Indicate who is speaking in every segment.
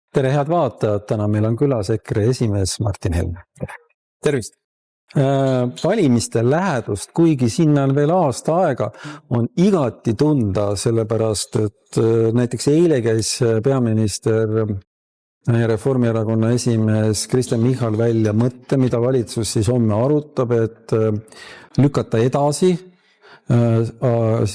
Speaker 1: Tere, head vaatajad, täna meil on külas EKRE esimees Martin Helme.
Speaker 2: Tervist!
Speaker 1: Valimiste lähedust, kuigi sinna on veel aasta aega, on igati tunda, sellepärast, et näiteks eile käis peaminister ja Reformierakonna esimees Kristen Michal välja mõtte, mida valitsus siis homme arutab, et lükata edasi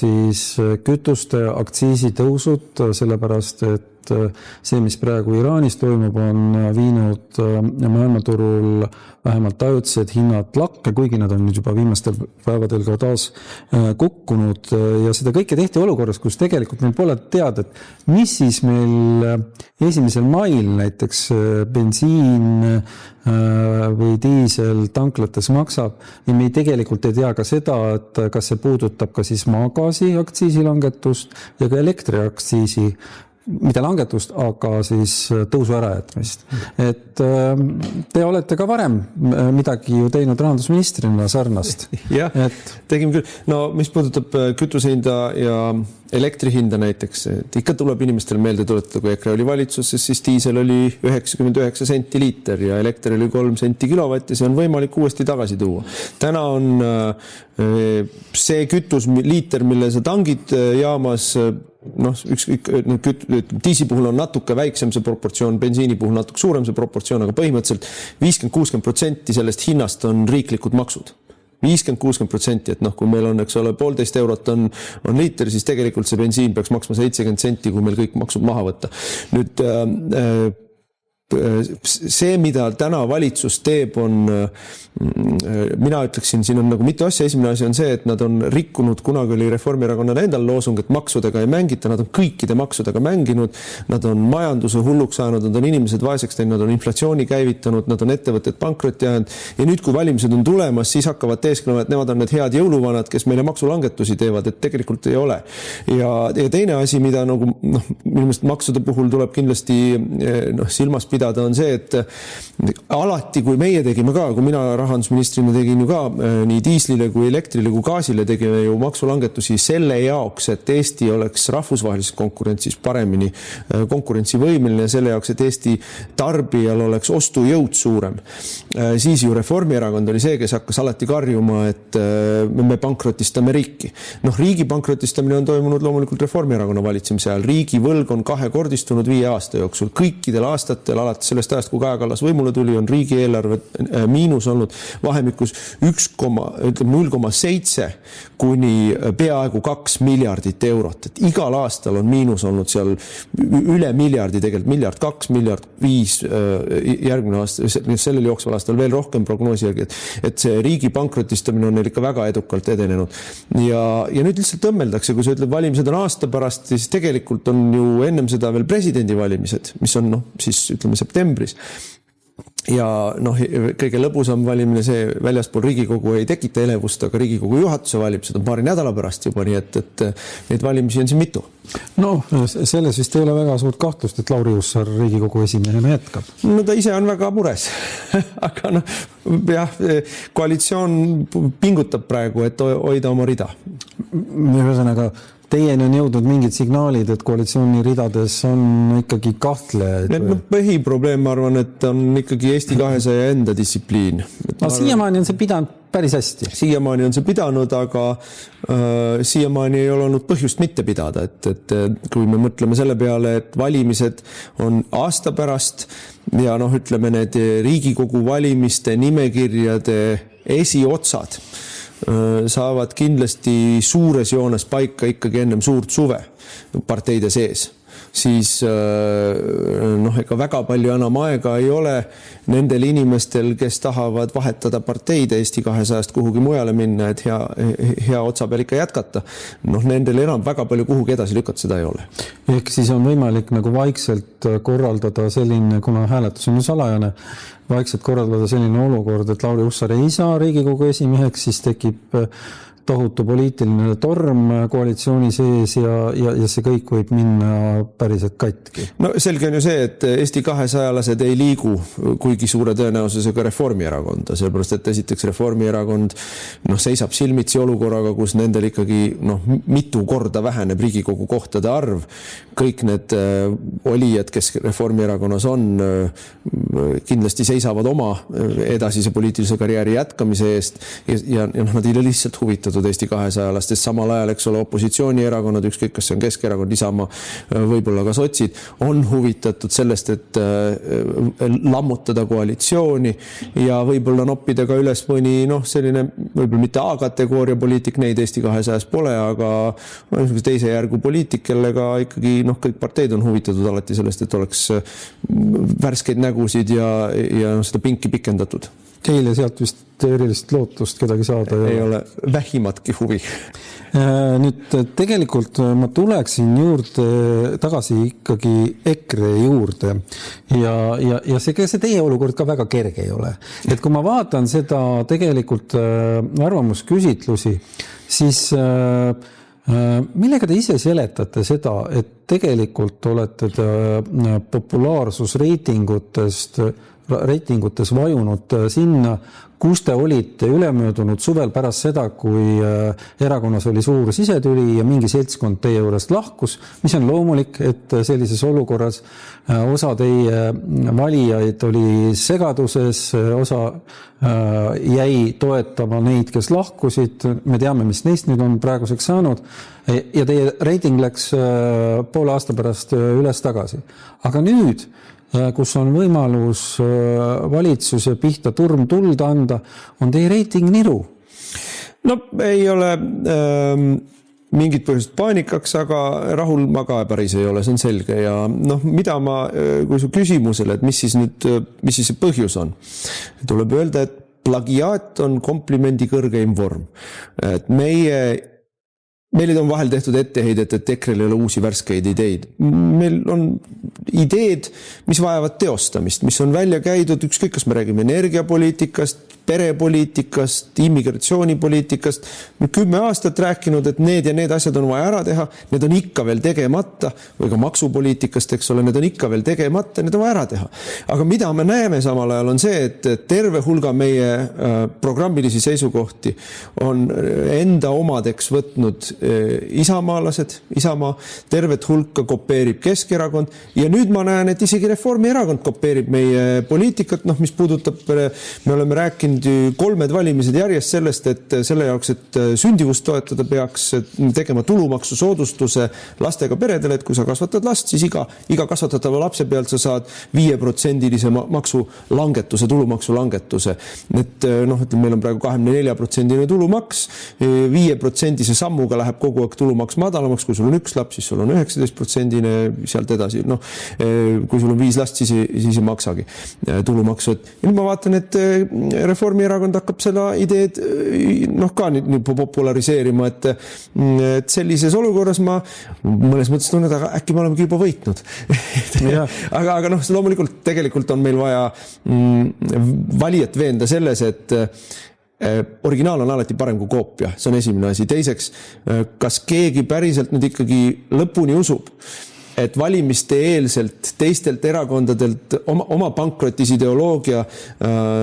Speaker 1: siis kütuste aktsiisitõusud, sellepärast, et see, mis praegu Iraanis toimub, on viinud maailmaturul vähemalt ajutised hinnad lakke, kuigi nad on nüüd juba viimastel päevadel ka taas kukkunud. Ja seda kõike tehti olukorras, kus tegelikult meil pole teada, et mis siis meil 1. mail näiteks bensiin või diisel tanklates maksab. Ja me tegelikult ei tea ka seda, et kas see puudutab ka siis maagaasi aktsiisilangetust ja ka elektriaktsiisi mitte langetust, aga siis tõusu ärajätmist. Et te olete ka varem midagi ju teinud rahandusministrina sarnast.
Speaker 2: Jah, tegime küll. No mis puudutab kütusehinda ja elektrihinda näiteks, et ikka tuleb inimestel meelde tuletada, kui EKRE oli valitsuses, siis diisel oli 99 senti liiter ja elekter oli 3 senti kilovatt ja see on võimalik uuesti tagasi tuua. Täna on see kütusliiter, mille sa tangid jaamas, diisi puhul on natuke väiksem see proportsioon, bensiini puhul natuke suurem see proportsioon, aga põhimõtteliselt 50-60% sellest hinnast on riiklikud maksud. 50-60%, et kui meil on, eks ole, 1,5 eurot on liiter, siis tegelikult see bensiin peaks maksma 70 senti, kui meil kõik maksud maha võtta. Nüüd see, mida täna valitsus teeb, on, mina ütleksin, siin on nagu mitu asja. Esimene asi on see, et nad on rikkunud, kunagi oli Reformierakonnal endal loosung, et maksudega ei mängita, nad on kõikide maksudega mänginud, nad on majanduse hulluks ajanud, nad on inimesed vaeseks teinud, nad on inflatsiooni käivitanud, nad on ettevõtted pankrotti ajanud ja nüüd, kui valimised on tulemas, siis hakkavad teesklema, et nemad on need head jõuluvanad, kes meile maksulangetusi teevad, et tegelikult ei ole. Ja teine asi, mida nagu, minu meelest maksude puhul tuleb kindlasti silmas pidada, on see, et alati, kui meie tegime ka, kui mina rahandusministrina tegin ju ka nii diislile kui elektrile kui gaasile tegime ju maksulangetusi selle jaoks, et Eesti oleks rahvusvahelises konkurentsis paremini konkurentsivõimeline ja selle jaoks, et Eesti tarbijal oleks ostujõud suurem. Siis ju Reformierakond oli see, kes hakkas alati karjuma, et me pankrotistame riiki. Riigi pankrotistamine on toimunud loomulikult Reformierakonna valitsemise ajal. Riigi võlg on 2-kordistunud 5 aasta jooksul. Kõikidel aastatel, alates sellest ajast, kui Kaja Kallas võimule tuli, on riigieelarve miinus olnud vahemikus 0,7 kuni peaaegu 2 miljardit eurot. Et igal aastal on miinus olnud seal üle miljardi, tegelikult miljard 2, miljard 5 järgmine aasta, sellel jooksval aastal veel rohkem prognoosi järgi, et see riigi pankrotistamine on neil ikka väga edukalt edenenud. Ja nüüd lihtsalt õmmeldakse, kui sa ütled, valimised on aasta pärast, siis tegelikult on ju ennem seda veel presidendivalimised, mis on siis ütleme septembris. Ja kõige lõbusam valimine see väljaspool Riigikogu ei tekita elevust, aga Riigikogu juhatuse valimised on paari nädala pärast juba, nii et neid valimisi on siin mitu.
Speaker 1: Selles vist ei ole väga suurt kahtlust, et Lauri Hussar Riigikogu esimehena jätkab.
Speaker 2: Ta ise on väga mures, aga koalitsioon pingutab praegu, et hoida oma rida.
Speaker 1: Ühesõnaga, teieni on jõudnud mingid signaalid, et koalitsiooni ridades on ikkagi kahtlejaid.
Speaker 2: Põhiprobleem, ma arvan, et on ikkagi Eesti 200 enda distsipliin.
Speaker 1: Siiamaani on see pidanud päris hästi.
Speaker 2: Siiamaani on see pidanud, aga siiamaani ei ole olnud põhjust mitte pidada. Et kui me mõtleme selle peale, et valimised on aasta pärast ja ütleme need Riigikogu valimiste nimekirjade esiotsad saavad kindlasti suures joones paika ikkagi ennem suurt suve parteide sees, siis ega väga palju enam aega ei ole nendel inimestel, kes tahavad vahetada parteid Eesti 200-st kuhugi mujale minna, et hea otsa peal ikka jätkata. Nendel enam väga palju kuhugi edasi lükata, seda ei ole.
Speaker 1: Ehk siis on võimalik nagu vaikselt korraldada selline, kuna hääletus on salajane, vaikselt korraldada selline olukord, et Lauri Hussar ei saa Riigikogu esimeheks, siis tekib tohutu poliitiline torm koalitsiooni sees ja see kõik võib minna päriselt katki.
Speaker 2: No selge on ju see, et Eesti 200-lased ei liigu kuigi suure tõenäosusega Reformierakonda, sellepärast et esiteks Reformierakond seisab silmitsi olukorraga, kus nendel ikkagi mitu korda väheneb Riigikogu kohtade arv. Kõik need olijad, kes Reformierakonnas on, kindlasti seisavad oma edasise poliitilise karjääri jätkamise eest ja nad ei ole lihtsalt huvitatud Eesti 200-lastest. Samal ajal, eks ole, opositsioonierakonnad, ükskõik kas see on Keskerakond, Isamaa, võib-olla ka sotsid, on huvitatud sellest, et lammutada koalitsiooni ja võib-olla noppida ka üles mõni selline, võib-olla mitte A-kategooria poliitik, neid Eesti 200-s pole, aga teise järgu poliitik, kellega ikkagi kõik parteid on huvitatud alati sellest, et oleks värskeid nägusid ja seda pinki pikendatud.
Speaker 1: Teile sealt vist erilist lootust kedagi saada
Speaker 2: ei ole vähimatki huvi.
Speaker 1: Nüüd tegelikult ma tuleksin tagasi ikkagi EKRE juurde ja see teie olukord ka väga kerge ei ole. Et kui ma vaatan seda tegelikult arvamusküsitlusi, siis millega te ise seletate seda, et tegelikult olete populaarsusreitingutes vajunud sinna, kus te olite ülemöödunud suvel pärast seda, kui erakonnas oli suur sisetüli ja mingi seltskond teie juurest lahkus, mis on loomulik, et sellises olukorras osa teie valijaid oli segaduses, osa jäi toetama neid, kes lahkusid, me teame, mis neist nüüd on praeguseks saanud ja teie reiting läks poole aasta pärast üles tagasi. Aga nüüd, kus on võimalus valitsuse pihta turm tuld anda, on teie reiting niru.
Speaker 2: No ei ole mingit põhjust paanikaks, aga rahul ma ka päris ei ole, see on selge. Ja mida ma, kui su küsimusele, et mis siis see põhjus on, tuleb öelda, et plagiaat on komplimendi kõrgeim vorm. Et meile on vahel tehtud etteheidet, et EKRE-l ei ole uusi värskeid ideid. Meil on ideed, mis vajavad teostamist, mis on välja käidud, ükskõik kas me räägime energiapoliitikast, perepoliitikast, immigratsioonipoliitikast. Me 10 aastat rääkinud, et need ja need asjad on vaja ära teha, need on ikka veel tegemata, või ka maksupoliitikast, eks ole, need on ikka veel tegemata, need on vaja ära teha. Aga mida me näeme samal ajal on see, et terve hulga meie programmilisi seisukohti on enda omadeks võtnud isamaalased, Isamaa, tervet hulka kopeerib Keskerakond ja nüüd ma näen, et isegi Reformierakond kopeerib meie poliitikat, mis puudutab, me oleme rääkinud 3 valimised järjest sellest, et selle jaoks, et sündivust toetada peaks tegema tulumaksu soodustuse lastega peredele, et kui sa kasvatad last, siis iga kasvatatava lapse pealt sa saad 5%-lise maksulangetuse, tulumaksu langetuse. Et meil on praegu 24% tulumaks, 5%-se sammuga läheb kogu aeg tulumaks madalamaks, kui sul on 1 laps, siis sul on 19%-ne sealt edasi. Kui sul on 5 last, siis ei maksagi tulumaksu. Ja nüüd ma vaatan, et Reformierakond hakkab seda ideed ka nüüd populariseerima, et sellises olukorras ma mõnes mõttes tunnen, aga äkki me olemegi juba võitnud. aga loomulikult tegelikult on meil vaja valijat veenda selles, et originaal on alati parem kui koopia, see on esimene asi. Teiseks, kas keegi päriselt nüüd ikkagi lõpuni usub, et valimiste eelselt teistelt erakondadelt oma pankrotis ideoloogia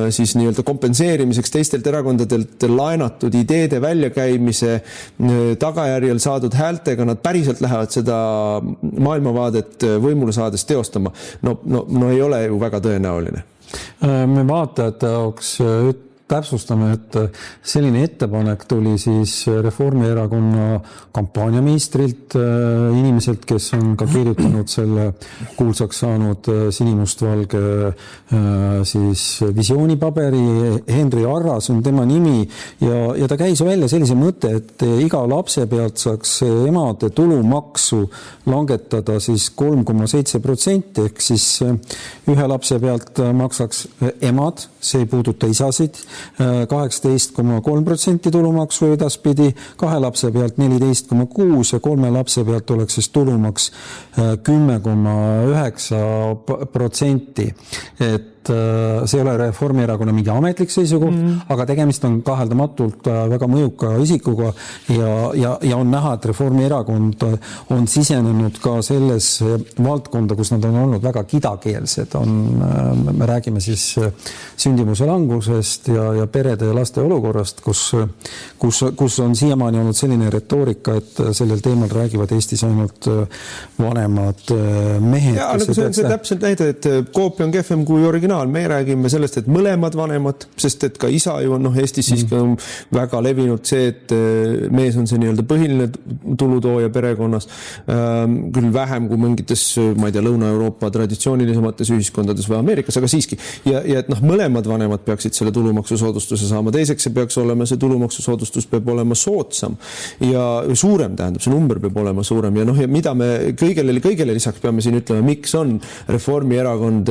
Speaker 2: siis nii-öelda kompenseerimiseks teistelt erakondadelt laenatud ideede väljakäimise tagajärjel saadud häältega, nad päriselt lähevad seda maailmavaadet võimule saades teostama. No ei ole ju väga tõenäoline.
Speaker 1: Me vaatajate jaoks täpsustame, et selline ettepanek tuli siis Reformierakonna kampaaniameistrilt, inimeselt, kes on ka kirjutanud selle kuulsaks saanud sinimustvalge siis visioonipaberi. Henri Arras on tema nimi ja ta käis välja sellise mõte, et iga lapse pealt saaks emade tulumaksu langetada siis 3,7%, ehk siis ühe lapse pealt maksaks emad, see ei puuduta isasid, 18,3% tulumaksu edaspidi, 2 lapse pealt 14,6% ja 3 lapse pealt oleks siis tulumaks 10,9%. Et see ei ole Reformierakonna mingi ametlik seisukoht, aga tegemist on kaheldamatult väga mõjuka isikuga ja on näha, et Reformierakond on sisenenud ka selles valdkonda, kus nad on olnud väga kidakeelsed. Me räägime siis sündimuse langusest ja perede ja laste olukorrast, kus on siiamaani olnud selline retoorika, et sellel teemal räägivad Eestis ainult vanemad mehed.
Speaker 2: Ja, nagu see on see täpselt näide, et koopia on kehvem kui originaal. Me räägime sellest, et mõlemad vanemad, sest et ka isa ju on Eestis siiski on väga levinud see, et mees on see nii-öelda põhiline tulutooja perekonnas, küll vähem kui mingites, ma ei tea, Lõuna-Euroopa traditsioonilisemates ühiskondades või Ameerikas, aga siiski. Ja et mõlemad vanemad peaksid selle tulumaksusoodustuse saama. Teiseks see peaks olema, see tulumaksusoodustus peab olema soodsam ja suurem, tähendab, see number peab olema suurem ja ja mida me kõigele lisaks peame siin ütlema, miks on Reformierakond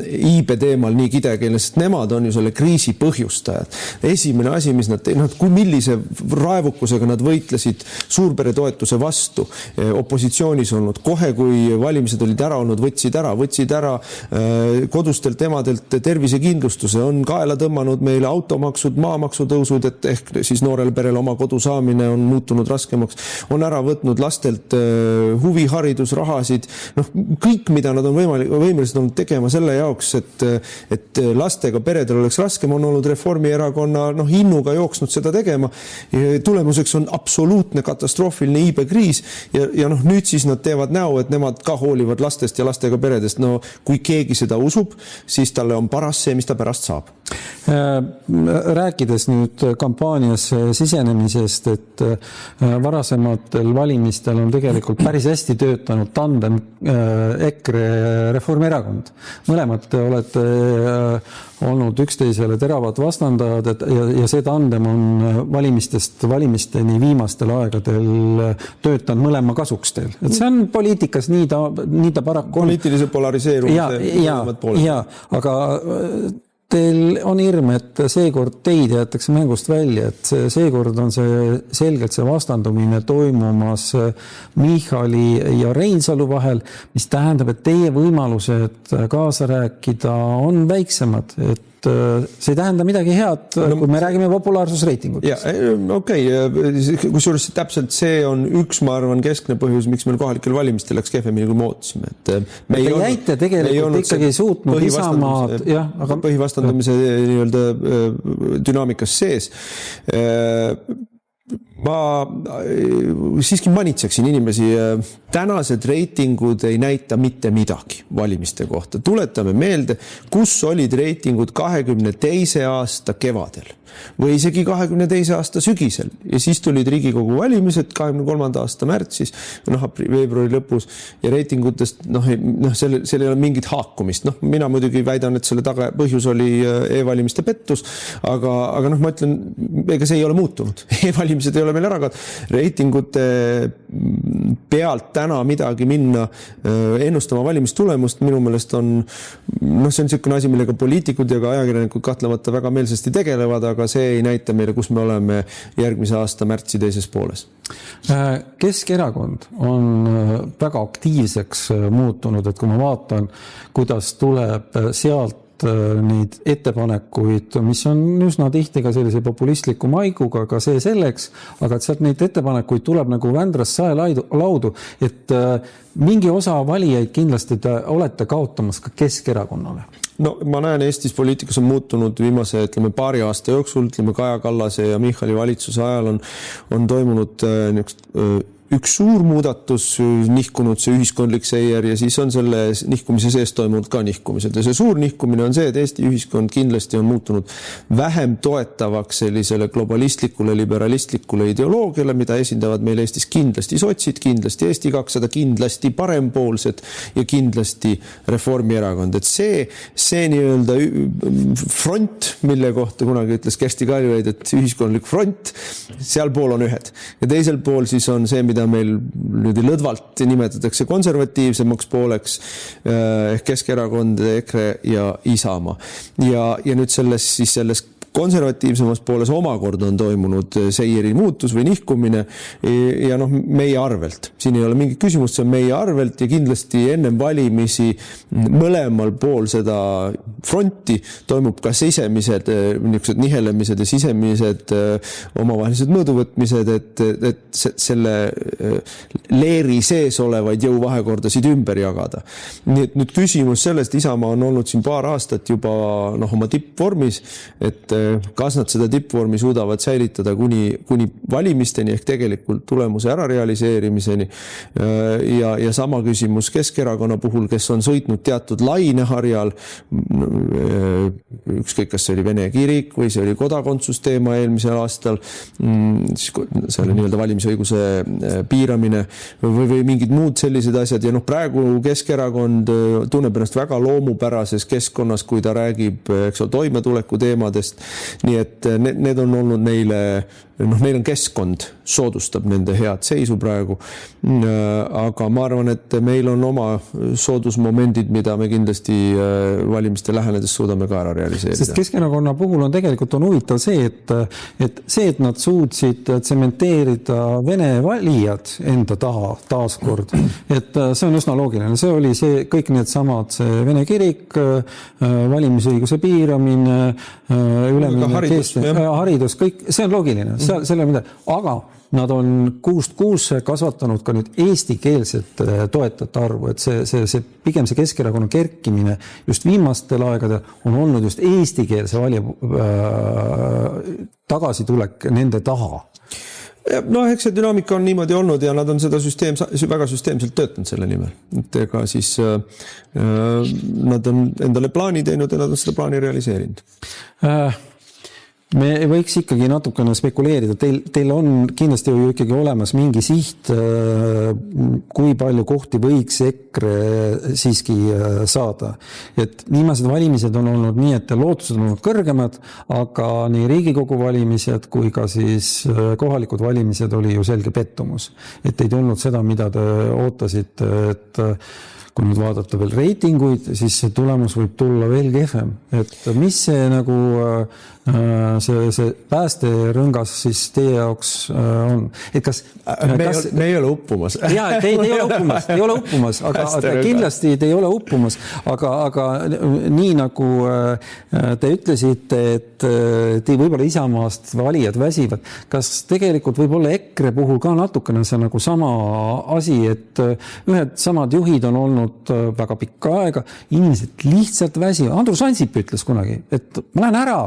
Speaker 2: iibe teemal nii kidakeelne, sest nemad on ju selle kriisi põhjustajad. Esimene asi, mis nad kui millise raevukusega nad võitlesid suurperetoetuse vastu, opositsioonis olnud, kohe kui valimised olid ära olnud, võtsid ära kodustelt emadelt tervisekindlustuse, on kaela tõmmanud meile automaksud, maamaksu tõusud, et ehk siis noorel perel oma kodu saamine on muutunud raskemaks, on ära võtnud lastelt huviharidusrahasid, kõik, mida nad on võimelised olnud tegema selle jaoks, et lastega peredel oleks raskem, on olnud Reformierakonna innuga jooksnud seda tegema. Tulemuseks on absoluutne katastroofiline iibekriis ja nüüd siis nad teevad näo, et nemad ka hoolivad lastest ja lastega peredest. Kui keegi seda usub, siis talle on paras see, mis ta pärast saab.
Speaker 1: Rääkides nüüd kampaanias sisenemisest, et varasematel valimistel on tegelikult päris hästi töötanud tandem EKRE Reformierakond. Mõlemad olete olnud üksteisele teravad vastandajad ja see tandem on valimistest valimisteni viimastel aegadel töötanud mõlema kasuks teil. Et see on poliitikas, nii ta paraku on.
Speaker 2: Poliitilise polariseerumise mõlemad pooled.
Speaker 1: Ja, aga teil on hirm, et seekord teid jäetakse mängust välja, et seekord on see selgelt see vastandumine toimumas Michali ja Reinsalu vahel, mis tähendab, et teie võimalused kaasa rääkida on väiksemad, et see ei tähenda midagi head, kui me räägime populaarsusreitingutest.
Speaker 2: Kusjuures täpselt see on üks, ma arvan, keskne põhjus, miks meil kohalikel valimistel läks kehvemini, kui me ootasime.
Speaker 1: Te jäite tegelikult ikkagi suutnud Isamaad...
Speaker 2: Põhivastandamise nii-öelda dünaamikas sees. Ma siiski manitseksin inimesi. Tänased reitingud ei näita mitte midagi valimiste kohta. Tuletame meelde, kus olid reitingud 22. aasta kevadel või isegi 22. aasta sügisel ja siis tulid Riigikogu valimised 23. aasta märtsis, veebruari lõpus ja reitingutest sellel ei ole mingit haakumist. Mina muidugi väidan, et selle taga põhjus oli e-valimiste pettus, aga ma ütlen, ega see ei ole muutunud. E-valimised ei ole meil ära kaotud. Reitingute pealt täna midagi minna ennustama valimistulemust minu meelest on see on selline asi, millega poliitikud ja ka ajakirjanikud kahtlemata väga meelsasti tegelevad, aga see ei näita meile, kus me oleme järgmise aasta märtsi teises pooles.
Speaker 1: Keskerakond on väga aktiivseks muutunud, et kui ma vaatan, kuidas tuleb sealt neid ettepanekuid, mis on üsna tihti ka sellise populistliku maiguga, aga see selleks, aga et sealt neid ettepanekuid tuleb nagu Vändrast saelaudu, et mingi osa valijaid kindlasti te olete kaotamas ka Keskerakonnale.
Speaker 2: Ma näen, Eestis poliitikas on muutunud viimase, paari aasta jooksul, Kaja Kallase ja Michali valitsuse ajal on toimunud üks suur muudatus, nihkunud see ühiskondlik seier ja siis on selle nihkumise sees toimunud ka nihkumised. Ja see suur nihkumine on see, et Eesti ühiskond kindlasti on muutunud vähem toetavaks sellisele globalistlikule, liberalistlikule ideoloogiale, mida esindavad meil Eestis kindlasti sotsid, kindlasti Eesti 200, kindlasti parempoolsed ja kindlasti Reformierakond. Et see nii-öelda front, mille kohta kunagi ütles Kersti Kaljulaid, et ühiskondlik front, seal pool on ühed. Ja teisel pool siis on see, mida meil nüüd lõdvalt nimetatakse konservatiivsemaks pooleks ehk Keskerakond, EKRE ja Isamaa. Ja nüüd selles konservatiivsemas pooles omakorda on toimunud seieri muutus või nihkumine ja noh, meie arvelt. Siin ei ole mingit küsimust, see on meie arvelt ja kindlasti ennem valimisi mõlemal pool seda fronti toimub ka sisemised niisugused nihelemised ja sisemised omavahelised mõõduvõtmised, et selle leeri sees olevaid jõuvahekordasid ümber jagada. Nii et nüüd küsimus sellest, Isamaa on olnud siin paar aastat juba oma tippvormis, et kas nad seda tippvormi suudavad säilitada kuni valimisteni ehk tegelikult tulemuse ära realiseerimiseni ja sama küsimus Keskerakonna puhul, kes on sõitnud teatud laineharjal, ükskõik kas see oli Vene kirik või see oli kodakondsusteema eelmisel aastal, see oli nii-öelda valimisõiguse piiramine või mingid muud sellised asjad ja praegu Keskerakond tunneb ennast väga loomupärases keskkonnas, kui ta räägib toimetuleku teemadest, nii et need on olnud neile, neil on keskkond, soodustab nende head seisu praegu, aga ma arvan, et meil on oma soodusmomendid, mida me kindlasti valimiste lähenedes suudame ka ära realiseerida.
Speaker 1: Sest Keskerakonna puhul on tegelikult huvitav see, et nad suutsid tsementeerida Vene valijad enda taha taaskord, et see on üsna loogiline. See oli see, kõik need samad, see Vene kirik, valimisõiguse piiramine, haridus, kõik, see on loogiline, selle mida, aga nad on 6 kasvatanud ka nüüd eestikeelsete toetajate arvu, et see pigem see Keskerakonna kerkimine just viimastel aegadel on olnud just eestikeelse valija tagasitulek nende taha.
Speaker 2: Eks see dünaamika on niimoodi olnud ja nad on seda väga süsteemselt töötanud selle nimel. Et ega siis nad on endale plaani teinud ja nad on seda plaani realiseerinud.
Speaker 1: Me võiks ikkagi natukene spekuleerida. Teil on kindlasti ju ikkagi olemas mingi siht, kui palju kohti võiks EKRE siiski saada. Et viimased valimised on olnud nii, et lootused on olnud kõrgemad, aga nii Riigikogu valimised kui ka siis kohalikud valimised oli ju selge pettumus. Et ei tulnud seda, mida te ootasite, et kui nüüd vaadata veel reitinguid, siis see tulemus võib tulla veel kehvem. Et mis see see päästerõngas siis teie jaoks on? Et kas
Speaker 2: me ei ole uppumas.
Speaker 1: Jaa, te ei ole uppumas, aga kindlasti te ei ole uppumas, aga nii nagu te ütlesite, et te võib-olla Isamaast valijad väsivad. Kas tegelikult võib-olla EKRE puhul ka natukene see nagu sama asi, et ühed samad juhid on olnud väga pikka aega, inimesed lihtsalt väsivad. Andrus Ansip ütles kunagi, et ma lähen ära,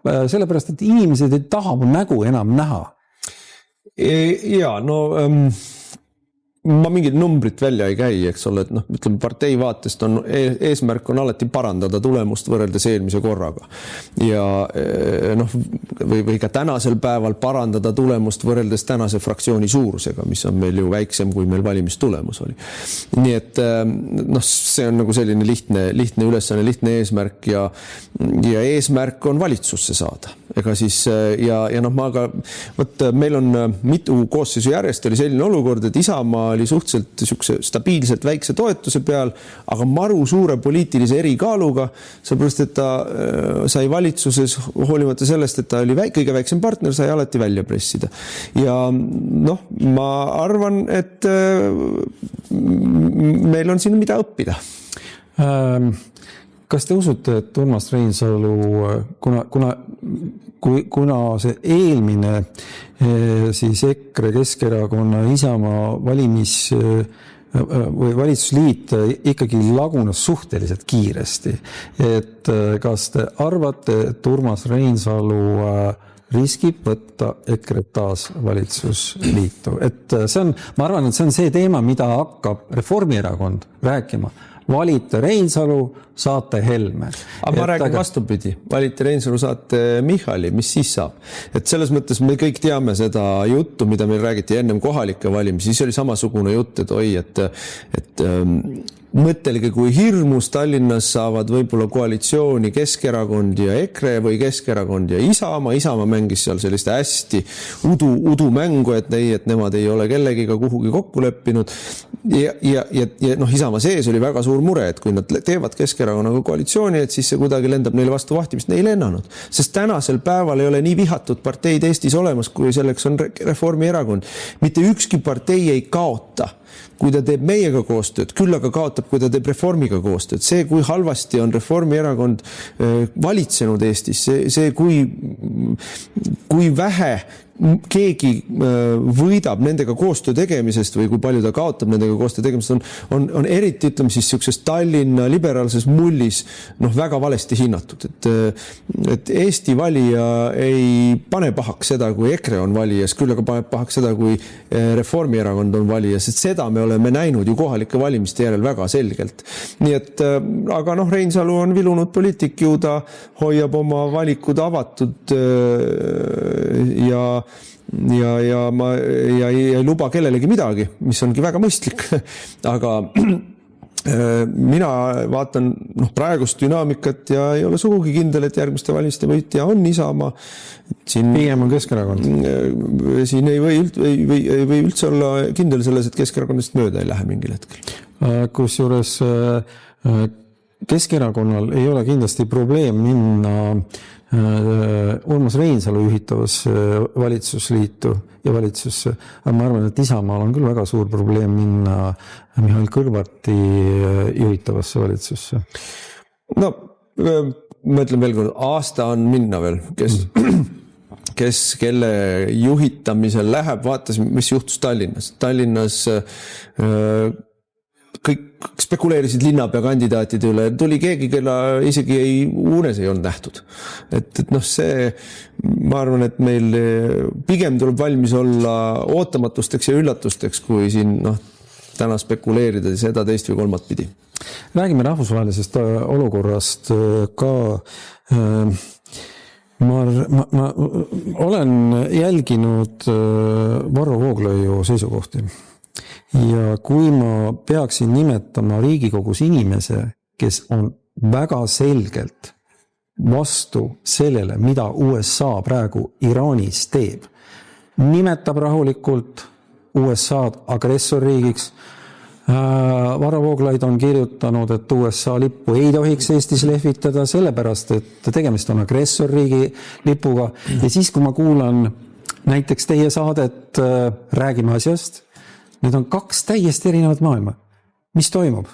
Speaker 1: sellepärast, et inimesed ei taha mu nägu enam näha.
Speaker 2: Jaa, ma mingit numbrit välja ei käi, eks ole, et ütleme, partei vaatest on eesmärk on alati parandada tulemust võrreldes eelmise korraga. Ja või ka tänasel päeval parandada tulemust võrreldes tänase fraktsiooni suurusega, mis on meil ju väiksem, kui meil valimistulemus oli. Nii et see on nagu selline lihtne ülesanne, lihtne eesmärk ja eesmärk on valitsusse saada. Ega siis, meil on mitu koosseisu järjest oli selline olukord, et Isamaa oli suhteliselt stabiilselt väikse toetuse peal, aga maru suure poliitilise erikaaluga, sellepärast, et ta sai valitsuses, hoolimata sellest, et ta oli kõige väiksem partner, sai alati välja pressida. Ja ma arvan, et meil on siin mida õppida.
Speaker 1: Kas te usute, et Urmas Reinsalu, kuna see eelmine siis EKRE, Keskerakonna, Isamaa valitsusliit ikkagi lagunes suhteliselt kiiresti, et kas te arvate, et Urmas Reinsalu riskib võtta EKRE taas valitsusliitu? Et see on, ma arvan, et see on see teema, mida hakkab Reformierakond rääkima. Valite Reinsalu, saate Helme.
Speaker 2: Aga ma räägin vastupidi. Valite Reinsalu, saate Michali, mis siis saab? Et selles mõttes me kõik teame seda juttu, mida meil räägiti ennem kohalike valimisi. Siis oli samasugune jutt, et mõtelge, kui hirmus Tallinnas saavad võib-olla koalitsiooni Keskerakond ja EKRE või Keskerakond ja Isamaa. Isamaa mängis seal sellist hästi udu mängu, et nemad ei ole kellegiga kuhugi kokku leppinud. ja noh, Isamaa sees oli väga suur mure, et kui nad teevad Keskerakonnaga koalitsiooni, et siis see kuidagi lendab neile vastu vahtimist, ei lennanud. Sest tänasel päeval ei ole nii vihatud parteid Eestis olemas, kui selleks on Reformierakond. Mitte ükski partei ei kaota, kui ta teeb meiega koostööd, küll aga kaotab, kui ta teeb Reformiga koostööd. See, kui halvasti on Reformierakond valitsenud Eestis, see kui vähe keegi võidab nendega koostöö tegemisest või kui palju ta kaotab nendega koostöö tegemisest, on eriti, ütleme siis, sellises Tallinna liberaalses mullis väga valesti hinnatud. Et Eesti valija ei pane pahaks seda, kui EKRE on valijas, küll aga paneb pahaks seda, kui Reformierakond on valijas, et seda me oleme näinud ju kohalike valimiste järel väga selgelt. Nii et, aga Reinsalu on vilunud poliitik, ju ta hoiab oma valikud avatud ja ma ei luba kellelegi midagi, mis ongi väga mõistlik. Aga mina vaatan praegust dünaamikat ja ei ole sugugi kindel, et järgmiste valimiste võitja on Isamaa.
Speaker 1: Pigem on Keskerakond.
Speaker 2: Siin ei või üldse olla kindel selles, et Keskerakonnast mööda ei lähe mingil hetkel.
Speaker 1: Kusjuures Keskerakonnal ei ole kindlasti probleem minna Urmas Reinsalu juhitavasse valitsusliitu ja valitsusse. Aga ma arvan, et Isamaal on küll väga suur probleem minna Mihhail Kõlvarti juhitavasse valitsusse.
Speaker 2: No, ma ütlen veel kord, aasta on minna veel, kelle juhitamisel läheb, vaatas, mis juhtus Tallinnas. Tallinnas kõik spekuleerisid linnapea kandidaatide üle, tuli keegi, kella isegi uunes ei olnud nähtud. Et see, ma arvan, et meil pigem tuleb valmis olla ootamatusteks ja üllatusteks, kui siin täna spekuleerida seda teist või kolmat pidi.
Speaker 1: Räägime rahvusvahelisest olukorrast ka. Ma olen jälginud Varro Vooglaiu seisukohti. Ja kui ma peaksin nimetama Riigikogus inimese, kes on väga selgelt vastu sellele, mida USA praegu Iraanis teeb, nimetab rahulikult USA-d agressorriigiks. Varro Vooglaid on kirjutanud, et USA lippu ei tohiks Eestis lehvitada, sellepärast, et tegemist on agressorriigi lipuga. Ja siis, kui ma kuulan näiteks teie saadet Räägime asjast, need on kaks täiesti erinevat maailma. Mis toimub?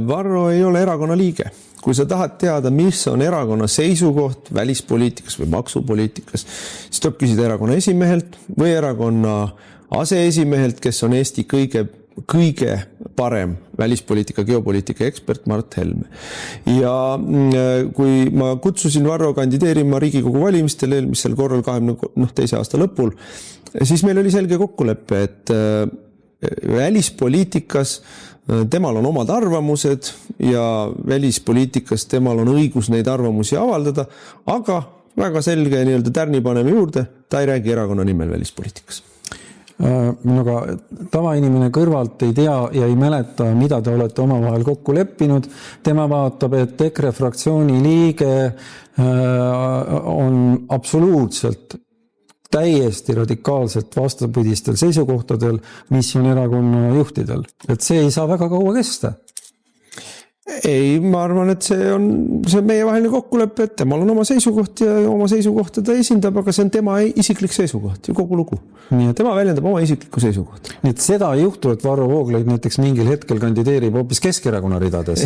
Speaker 2: Varro ei ole erakonna liige. Kui sa tahad teada, mis on erakonna seisukoht välispoliitikas või maksupoliitikas, siis tuleb küsida erakonna esimehelt või erakonna aseesimehelt, kes on Eesti kõige parem välispoliitika, geopoliitika ekspert Mart Helme. Ja kui ma kutsusin Varro kandideerima Riigikogu valimistel eelmisel korral 22. aasta lõpul, siis meil oli selge kokkulepe, et välispoliitikas temal on omad arvamused ja välispoliitikas temal on õigus neid arvamusi avaldada, aga väga selge tärni paneme juurde, ta ei räägi erakonna nimel välispoliitikas.
Speaker 1: Aga tavainimene kõrvalt ei tea ja ei mäleta, mida te olete omavahel kokku leppinud. Tema vaatab, et EKRE fraktsiooni liige on absoluutselt täiesti radikaalselt vastupidistel seisukohtadel, mis on erakonna juhtidel. Et see ei saa väga kaua kesta.
Speaker 2: Ei, ma arvan, et see on meie vaheline kokkulepe, et temal on oma seisukoht ja oma seisukohta ta esindab, aga see on tema isiklik seisukoht ja kogu lugu. Tema väljendab oma isiklikku seisukoht.
Speaker 1: Nii et seda ei juhtu, et Varro Vooglaid näiteks mingil hetkel kandideerib hoopis Keskerakonna ridades?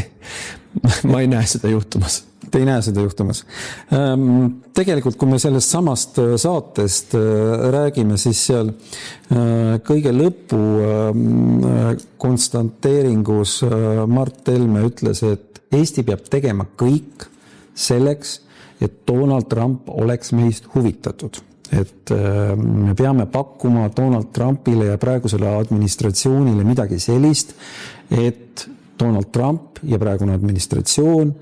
Speaker 2: Ma ei näe seda juhtumas.
Speaker 1: Te ei näe seda juhtumas. Tegelikult, kui me sellest samast saatest räägime, siis seal kõige lõpu konstanteeringus Mart Helme ütles, et Eesti peab tegema kõik selleks, et Donald Trump oleks meist huvitatud. Et me peame pakkuma Donald Trumpile ja praegusele administratsioonile midagi sellist, et Donald Trump ja praegune administratsioon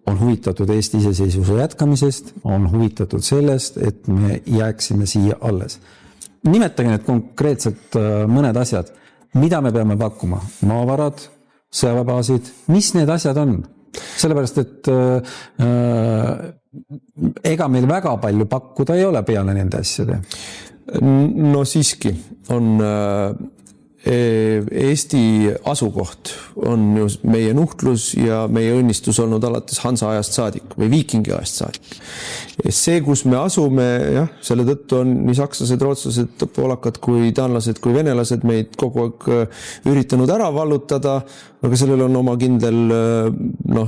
Speaker 1: on huvitatud Eesti iseseisvuse jätkamisest, on huvitatud sellest, et me jääksime siia alles. Nimetage need konkreetselt mõned asjad. Mida me peame pakkuma? Maavarad, sõjaväebaasid, mis need asjad on? Sellepärast, et ega meil väga palju pakkuda ei ole peale nende asjade.
Speaker 2: No siiski on Eesti asukoht on ju meie nuhtlus ja meie õnnistus olnud alates Hansa ajast saadik või viikingi ajast saadik. See, kus me asume, jah, selle tõttu on nii sakslased, rootslased, poolakad kui taanlased kui venelased meid kogu aeg üritanud ära vallutada, aga sellel on oma kindel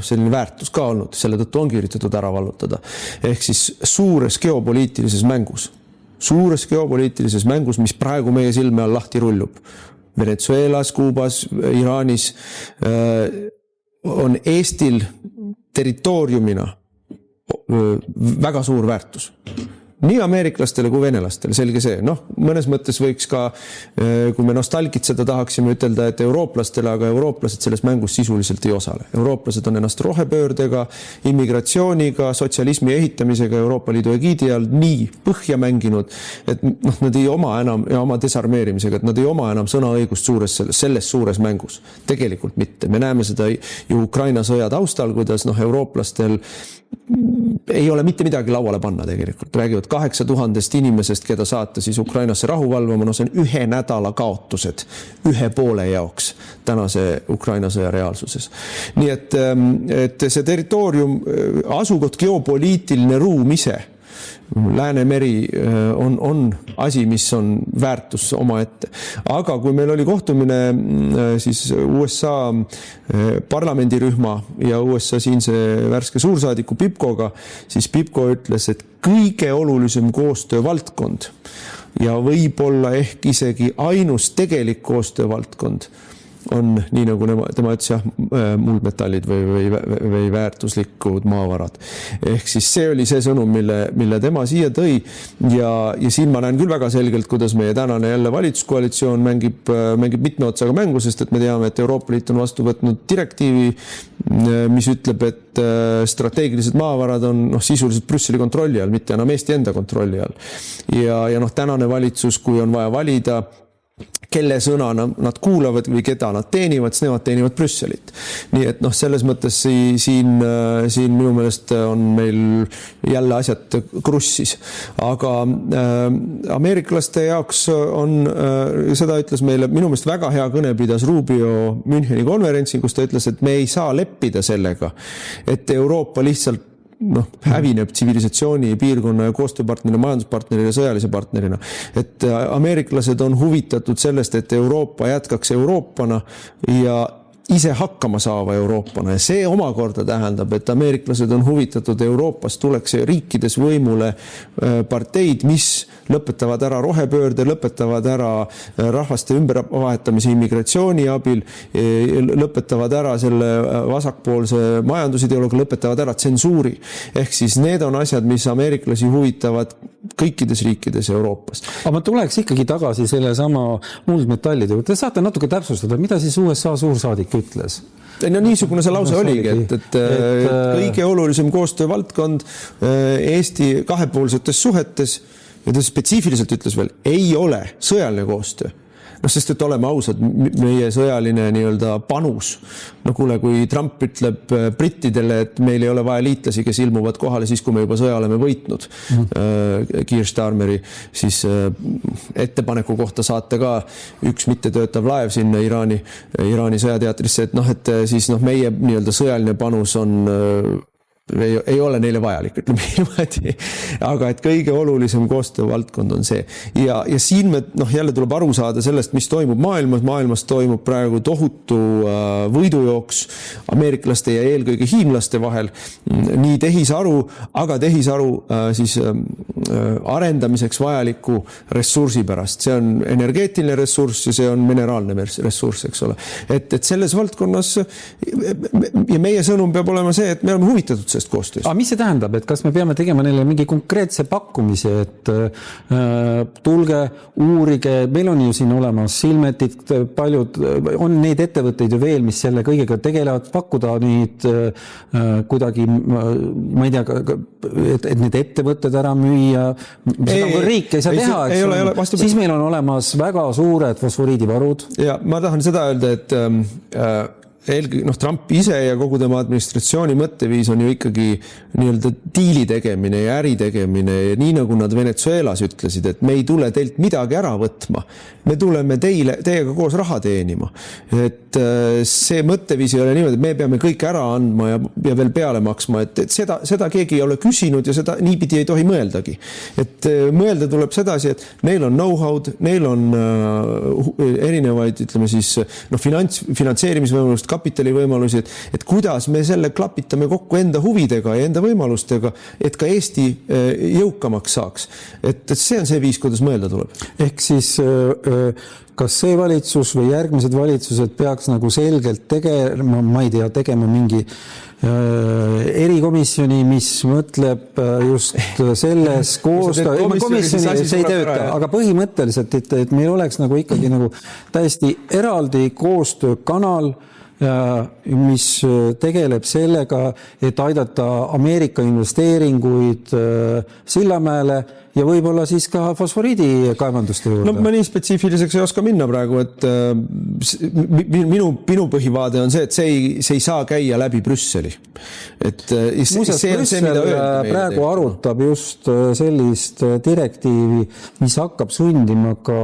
Speaker 2: selline väärtus ka olnud, selle tõttu ongi üritatud ära vallutada. Ehk siis suures geopoliitilises mängus, mis praegu meie silme all lahti rullub. Venezuelas, Kuubas, Iraanis on Eestil territooriumina väga suur väärtus. Nii ameeriklastele kui venelastele, selge see. Mõnes mõttes võiks ka, kui me nostalgitseda tahaksime ütelda, et eurooplastele, aga eurooplased selles mängus sisuliselt ei osale. Eurooplased on ennast rohepöördega, immigratsiooniga, sotsialismi ehitamisega Euroopa Liidu egiidi all nii põhja mänginud, et nad ei oma enam, ja oma desarmeerimisega, et nad ei oma enam sõnaõigust selles suures mängus. Tegelikult mitte. Me näeme seda ju Ukraina sõja taustal, kuidas eurooplastel ei ole mitte midagi lauale panna tegelikult. Räägivad 8000 inimesest, keda saata siis Ukrainasse rahu valvama, see on 1 nädala kaotused 1 poole jaoks tänase Ukraina sõja reaalsuses. Nii et see territoorium, asukoht, geopoliitiline ruum ise, Läänemeri on asi, mis on väärtus oma ette. Aga kui meil oli kohtumine siis USA parlamendirühma ja USA siinse värske suursaadiku Pipkoga, siis Pipko ütles, et kõige olulisem koostöövaldkond ja võib-olla ehk isegi ainus tegelik koostöövaldkond on nii nagu tema ütles muldmetallid või väärtuslikud maavarad. Ehk siis see oli see sõnum, mille tema siia tõi ja siin ma näen küll väga selgelt, kuidas meie tänane jälle valitsuskoalitsioon mängib mitme otsaga mängu, sest et me teame, et Euroopa Liit on vastu võtnud direktiivi, mis ütleb, et strateegilised maavarad on sisuliselt Brüsseli kontrolli all, mitte enam Eesti enda kontrolli all. Ja tänane valitsus, kui on vaja valida, kelle sõna nad kuulavad või keda nad teenivad, siis nemad teenivad Brüsselit. Nii et selles mõttes siin minu meelest on meil jälle asjad krussis. Aga ameeriklaste jaoks on, seda ütles meile, minu meelest väga hea kõne pidas Rubio Müncheni konverentsil, kus ta ütles, et me ei saa leppida sellega, et Euroopa lihtsalt hävineb tsivilisatsiooni, piirkonna ja koostööpartnerina, majanduspartnerina ja sõjalise partnerina. Et ameeriklased on huvitatud sellest, et Euroopa jätkaks Euroopana ja ise hakkama saava Euroopana ja see omakorda tähendab, et ameeriklased on huvitatud Euroopas tuleks riikides võimule parteid, mis lõpetavad ära rohepöörde, lõpetavad ära rahvaste ümbervahetamise immigratsiooni abil, lõpetavad ära selle vasakpoolse majandusideoloogia, lõpetavad ära tsensuuri. Ehk siis need on asjad, mis ameeriklasi huvitavad kõikides riikides Euroopas.
Speaker 1: Aga ma tuleks ikkagi tagasi selle sama muldmetallide. Te saate natuke täpsustada, mida siis USA suursaadik ütles?
Speaker 2: Niisugune see lause oligi, et kõige olulisem koostöövaldkond Eesti kahepoolsetes suhetes ja ta spetsiifiliselt ütles veel, ei ole sõjaline koostöö. Sest et oleme ausad, meie sõjaline panus. Kuule, kui Trump ütleb brittidele, et meil ei ole vaja liitlasi, kes ilmuvad kohale siis, kui me juba sõja oleme võitnud, Keir Starmeri siis ettepaneku kohta saate ka üks mittetöötav laev sinna Iraani sõjateatrisse, et siis meie sõjaline panus on ei ole neile vajalik, ütleme niimoodi. Aga et kõige olulisem koostöövaldkond on see. Ja siin me jälle tuleb aru saada sellest, mis toimub maailmas. Maailmas toimub praegu tohutu võidujooks ameeriklaste ja eelkõige hiinlaste vahel. Nii tehisaru, aga tehisaru siis arendamiseks vajaliku ressursi pärast. See on energeetiline ressurss ja see on mineraalne ressurss, eks ole. Et selles valdkonnas ja meie sõnum peab olema see, et me oleme huvitatud sellest koostööst.
Speaker 1: Aga mis see tähendab, et kas me peame tegema neile mingi konkreetse pakkumise, et tulge, uurige, meil on ju siin olemas silmetid, paljud, on neid ettevõtteid ju veel, mis selle kõigega tegelevad, pakkuda neid kuidagi, ma ei tea, et need ettevõtted ära müüa, seda kui riik ei saa teha, siis meil on olemas väga suured fosforiidivarud.
Speaker 2: Ja ma tahan seda öelda, Trump ise ja kogu tema administratsiooni mõtteviis on ju ikkagi nii-öelda diili tegemine ja äri tegemine ja nii nagu nad Venezuelas ütlesid, et me ei tule teilt midagi ära võtma, me tuleme teiega koos raha teenima. Et see mõtteviis ei ole niimoodi, et me peame kõik ära andma ja veel peale maksma, et seda keegi ei ole küsinud ja seda niipidi ei tohi mõeldagi. Et mõelda tuleb sedasi, et neil on know-how'd, neil on erinevaid, ütleme siis, finantseerimisvõimalust, kapitalivõimalusi, et kuidas me selle klapitame kokku enda huvidega ja enda võimalustega, et ka Eesti jõukamaks saaks. Et see on see viis, kuidas mõelda tuleb.
Speaker 1: Ehk siis kas see valitsus või järgmised valitsused peaks nagu selgelt tegema, ma ei tea, tegema mingi erikomisjoni, mis mõtleb just selles komisjoni see ei tööta, aga põhimõtteliselt, et meil oleks nagu ikkagi nagu täiesti eraldi koostöökanal, mis tegeleb sellega, et aidata Ameerika investeeringuid Sillamäele ja võib-olla siis ka fosforiidikaevanduste juurde.
Speaker 2: No ma nii spetsiifiliseks ei oska minna praegu, et minu põhivaade on see, et see ei saa käia läbi Brüsseli.
Speaker 1: Muuseas, Brüssel praegu arutab just sellist direktiivi, mis hakkab sundima ka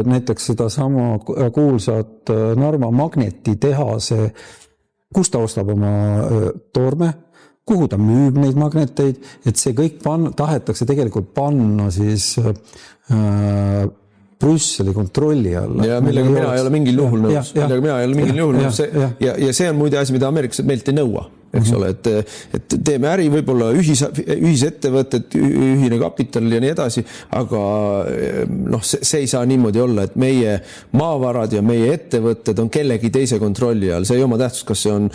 Speaker 1: näiteks seda sama kuulsat Narva magnetitehase, kus ta ostab oma toorme, kuhu ta müüb neid magneteid, et see kõik tahetakse tegelikult panna siis Brüsseli kontrolli alla.
Speaker 2: Ja millega mina ei ole mingil juhul nõus. Ja see on muide asi, mida ameeriklased meilt ei nõua. Eks ole, et teeme äri, võib-olla ühisettevõtted, ühine kapital ja nii edasi, aga see ei saa niimoodi olla, et meie maavarad ja meie ettevõtted on kellegi teise kontrolli all. See ei oma tähtsust, kas see on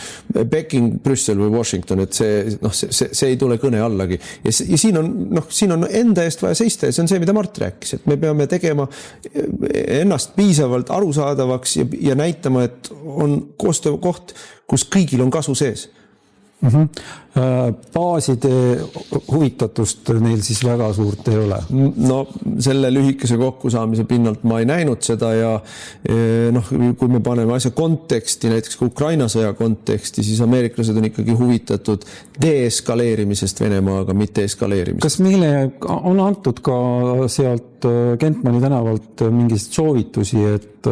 Speaker 2: Peking, Brüssel või Washington, et see ei tule kõne allagi. Ja siin on enda eest vaja seista ja see on see, mida Mart rääkis, et me peame tegema ennast piisavalt arusaadavaks ja näitama, et on koostöökoht, kus kõigil on kasu sees.
Speaker 1: Baaside huvitatust neil siis väga suurt ei ole.
Speaker 2: No selle lühikese kokkusaamise pinnalt ma ei näinud seda ja kui me paneme asja konteksti, näiteks ka Ukraina sõja konteksti, siis ameeriklased on ikkagi huvitatud deeskaleerimisest Venemaaga, mitte eskaleerimisest.
Speaker 1: Kas meile on antud ka sealt Kentmani tänavalt mingist soovitusi, et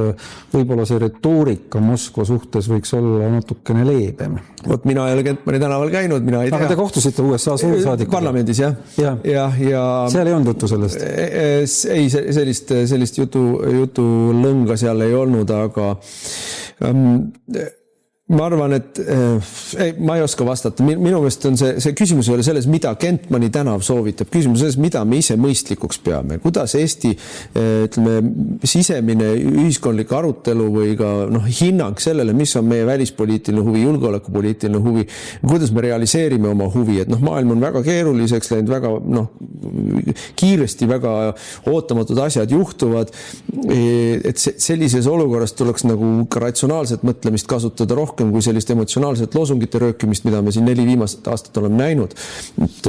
Speaker 1: võib-olla see retoorika Moskva suhtes võiks olla natukene leebem?
Speaker 2: Vot mina ei ole Kentmani tänaval käinud, mina ei tea.
Speaker 1: Aga te kohtusite USA suursaadikuga?
Speaker 2: Parlamendis, jah. Ja
Speaker 1: seal ei olnud juttu sellest?
Speaker 2: Ei, sellist jutu lõnga seal ei olnud, aga ma arvan, et ma ei oska vastata. Minu meelest on see küsimus ei ole selles, mida Kentmani tänav soovitab. Küsimus selles, mida me ise mõistlikuks peame. Kuidas Eesti sisemine ühiskondlik arutelu või ka hinnang sellele, mis on meie välispoliitiline huvi, julgeolekupoliitiline huvi, kuidas me realiseerime oma huvi. Et maailm on väga keeruliseks läinud, väga kiiresti, väga ootamatud asjad juhtuvad. Et sellises olukorras tuleks nagu ka ratsionaalset mõtlemist kasutada rohkem kui sellist emotsionaalset loosungite röökimist, mida me siin 4 viimast aastat oleme näinud. Et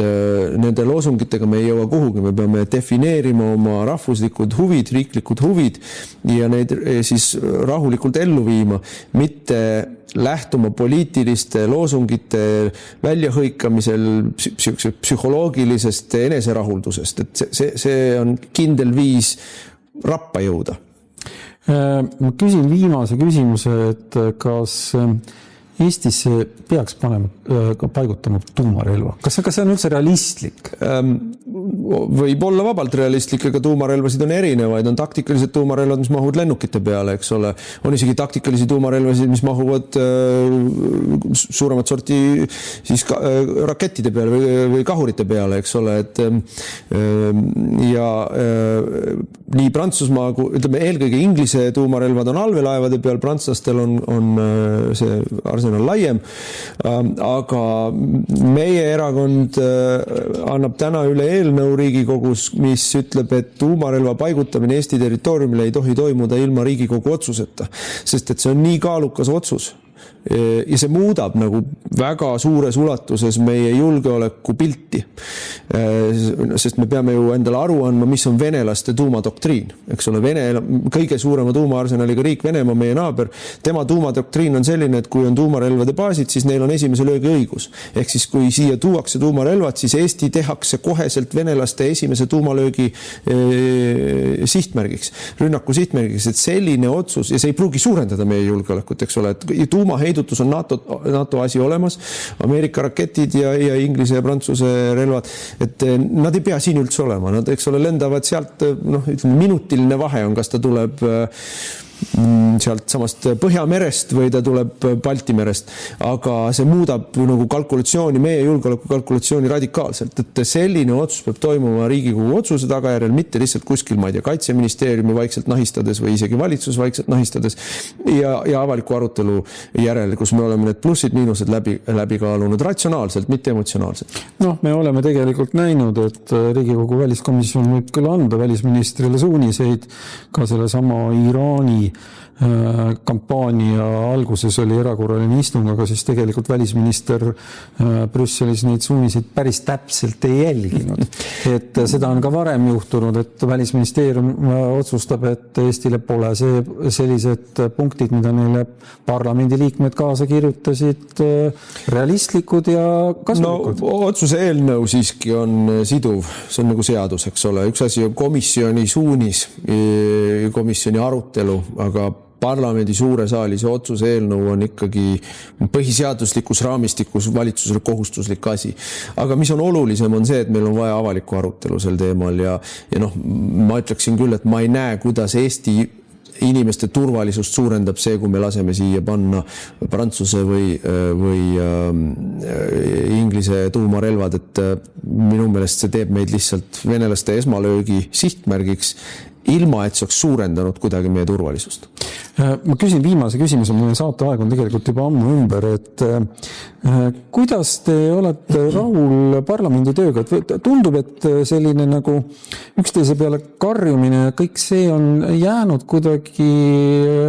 Speaker 2: nende loosungitega me ei jõua kuhugi, me peame defineerima oma rahvuslikud huvid, riiklikud huvid ja neid siis rahulikult ellu viima, mitte lähtuma poliitiliste loosungite väljahõikamisel psühholoogilisest eneserahuldusest. Et see on kindel viis rappa jõuda.
Speaker 1: Ma küsin viimase küsimuse, et kas Eestisse peaks paigutama tuumarelva? Kas see on üldse realistlik?
Speaker 2: Võib olla vabalt realistlik, aga tuumarelvasid on erinevaid. On taktikalised tuumarelvad, mis mahuvad lennukite peale, eks ole. On isegi taktikalisi tuumarelvasid, mis mahuvad suuremat sorti siis rakettide peale või kahurite peale, eks ole. Ja nii Prantsusmaa, ütleme eelkõige Inglise tuumarelvad on allveelaevade peal, prantslastel on see arsenal laiem, aga meie erakond annab täna üle eelnõu Riigikogus, mis ütleb, et tuumarelva paigutamine Eesti territooriumile ei tohi toimuda ilma Riigikogu otsuseta, sest et see on nii kaalukas otsus ja see muudab nagu väga suures ulatuses meie julgeoleku pilti. Sest me peame ju endale aru andma, mis on venelaste tuumadoktriin. Eks ole, kõige suurema tuumaarsenaliga riik Venemaa, meie naaber, tema tuumadoktriin on selline, et kui on tuumarelvade baasid, siis neil on esimese löögi õigus. Ehk siis kui siia tuuakse tuumarelvad, siis Eesti tehakse koheselt venelaste esimese tuumalöögi sihtmärgiks, rünnaku sihtmärgiks, et selline otsus, ja see ei pruugi suurendada meie julgeolekut, eks ole, et tuumaheidutus on NATO asi olemas, Ameerika raketid ja Inglise ja Prantsuse relvad, et nad ei pea siin üldse olema, nad, eks ole, lendavad sealt, ütleme, minutiline vahe on, kas ta tuleb sealt samast Põhjamerest või ta tuleb Balti merest, aga see muudab nagu kalkulatsiooni, meie julgeoleku kalkulatsiooni radikaalselt, et selline otsus peab toimuma Riigikogu otsuse tagajärjel, mitte lihtsalt kuskil, ma ei tea, Kaitseministeeriumi vaikselt nahistades või isegi valitsus vaikselt nahistades ja avaliku arutelu järel, kus me oleme need plussid-miinused läbi kaalunud ratsionaalselt, mitte emotsionaalselt.
Speaker 1: Me oleme tegelikult näinud, et Riigikogu väliskomisjon võib küll anda välisministrile suuniseid ka selle sama Iraani kampaania alguses oli erakorraline istung, aga siis tegelikult välisminister Brüsselis neid suuniseid päris täpselt ei jälginud. Et seda on ka varem juhtunud, et välisministeerium otsustab, et Eestile pole sellised punktid, mida neile parlamendiliikmed kaasa kirjutasid, realistlikud ja kasulikud.
Speaker 2: Otsuse eelnõu siiski on siduv, see on nagu seadus, eks ole. Üks asi on komisjoni suunis, komisjoni arutelu, aga parlamendi suure saali see otsuse eelnõu on ikkagi põhiseaduslikus raamistikus valitsusele kohustuslik asi. Aga mis on olulisem on see, et meil on vaja avalikku arutelu sel teemal ja ma ütleksin küll, et ma ei näe, kuidas Eesti inimeste turvalisust suurendab see, kui me laseme siia panna Prantsuse või Inglise tuumarelvad, et minu meelest see teeb meid lihtsalt venelaste esmalöögi sihtmärgiks, ilma et see oleks suurendanud kuidagi meie turvalisust.
Speaker 1: Ma küsin viimase küsimuse, meie saateaeg on tegelikult juba ammu ümber, et kuidas te olete rahul parlamendi tööga? Tundub, et selline nagu üksteise peale karjumine, kõik see on jäänud kuidagi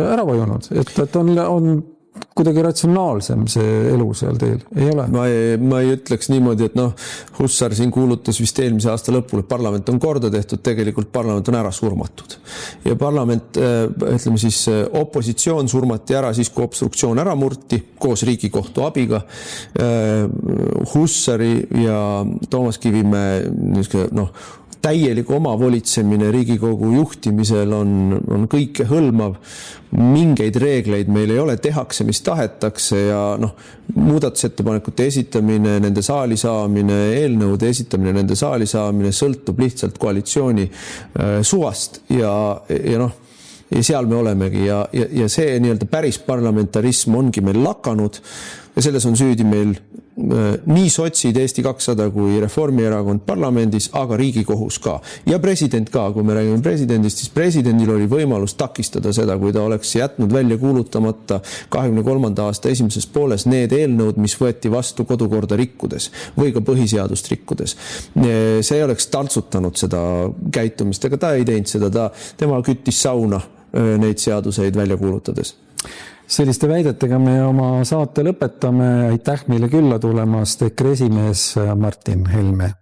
Speaker 1: ära vajunud, et on kuidagi ratsionaalsem see elu seal teil, ei ole?
Speaker 2: Ma ei ütleks niimoodi, et Hussar siin kuulutas vist eelmise aasta lõpul, et parlament on korda tehtud, tegelikult parlament on ära surmatud. Ja parlament, ütleme siis, opositsioon surmati ära siis, kui obstruktsioon ära murti, koos Riigikohtu abiga. Hussari ja Toomas Kivimäe täielik omavolitsemine Riigikogu juhtimisel on kõike hõlmav. Mingeid reegleid meil ei ole, tehakse, mis tahetakse ja muudatusettepanekute esitamine, nende saali saamine, eelnõude esitamine, nende saali saamine sõltub lihtsalt koalitsiooni suvast ja seal me olemegi ja see nii-öelda päris parlamentarism ongi meil lakanud ja selles on süüdi meil nii sotsid Eesti 200 kui Reformierakond parlamendis, aga Riigikohus ka. Ja president ka, kui me räägime presidendist, siis presidendil oli võimalus takistada seda, kui ta oleks jätnud välja kuulutamata 23. aasta esimeses pooles need eelnõud, mis võeti vastu kodukorda rikkudes või ka põhiseadust rikkudes. See oleks taltsutanud seda käitumist, aga ta ei teinud seda, tema küttis sauna neid seaduseid välja kuulutades.
Speaker 1: Selliste väidetega me oma saate lõpetame. Aitäh meile külla tulemast EKRE esimees Martin Helme.